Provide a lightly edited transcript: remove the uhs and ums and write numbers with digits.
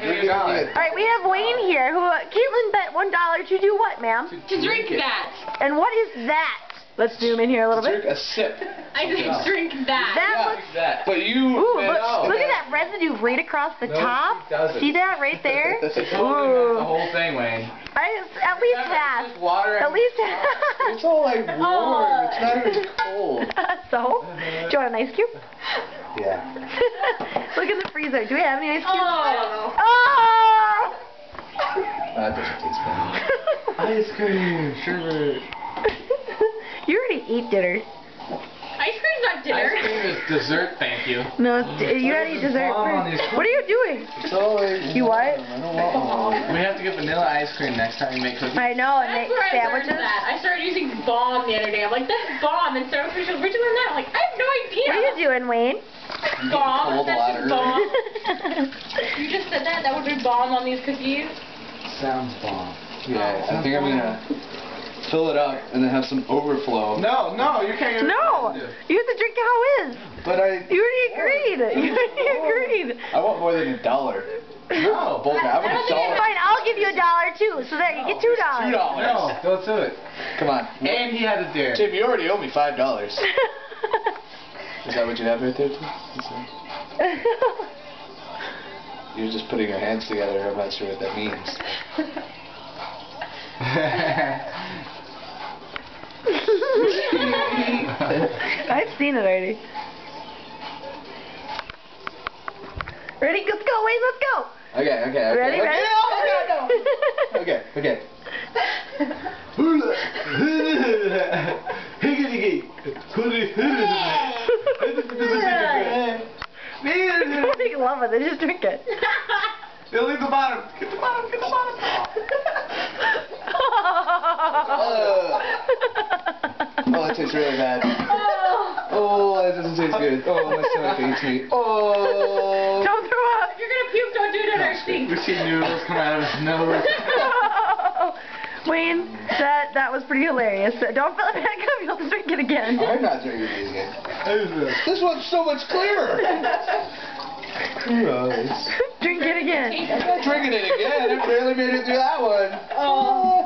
Alright, we have Wayne here, who, Caitlin bet $1 to do what, ma'am? To drink that. And what is that? Let's zoom in here a little bit. Drink a sip. I did drink that. That looks... That. But you... Ooh, look at that residue right across the top. See that right there? It's Ooh. the whole thing, Wayne. At least half. Just water At least half. It's all like warm. It's not even cold. So? Do you want an ice cube? Yeah. Look in the freezer. Do we have any ice cubes? Oh. Oh! That doesn't taste bad. Ice cream, sherbet. You already ate dinner. Ice cream's not dinner. Ice cream is dessert, thank you. No, you gotta eat dessert first. What are you doing? It's all like, You what? I don't want one. We have to get vanilla ice cream next time we make cookies. I know, and That's make where sandwiches. I learned that. I started using Bomb the other day. I'm like, that's Bomb. And Sarah was like, we're doing that. I'm like, I have no idea. What are you doing, Wayne? Bomb. That's just Bomb. Early. You just said that. That would be Bomb on these cookies. Sounds bomb. Yeah, I think I'm gonna fill it up and then have some overflow. No, you can't. No! You have to drink how is. But You already agreed. You already agreed. I want more than $1. No, bullshit. I want $1. Fine, I'll give you $1 too. So there, you get $2. $2. No, don't do it. Come on. And he had a dare. Tim, you already owe me $5. Is that what you have right there, Tim? You're just putting your hands together. I'm not sure what that means. I've seen it already. Ready? Let's go, Wayne. Let's go. Okay. Ready? Okay. I love it. Just drink it. You'll leave the bottom. Get the bottom. Oh, that tastes really bad. Oh, that doesn't taste good. Oh, my stomach hates me. Oh. Don't throw up. If you're going to puke, don't do it in our sink. We see noodles come out of his nose. Wayne, that was pretty hilarious. Don't fill it back up. You'll have to drink it again. I'm not drinking these again. This one's so much clearer. Gross. Drink it again. I'm not drinking it again. I barely made it through that one. Oh.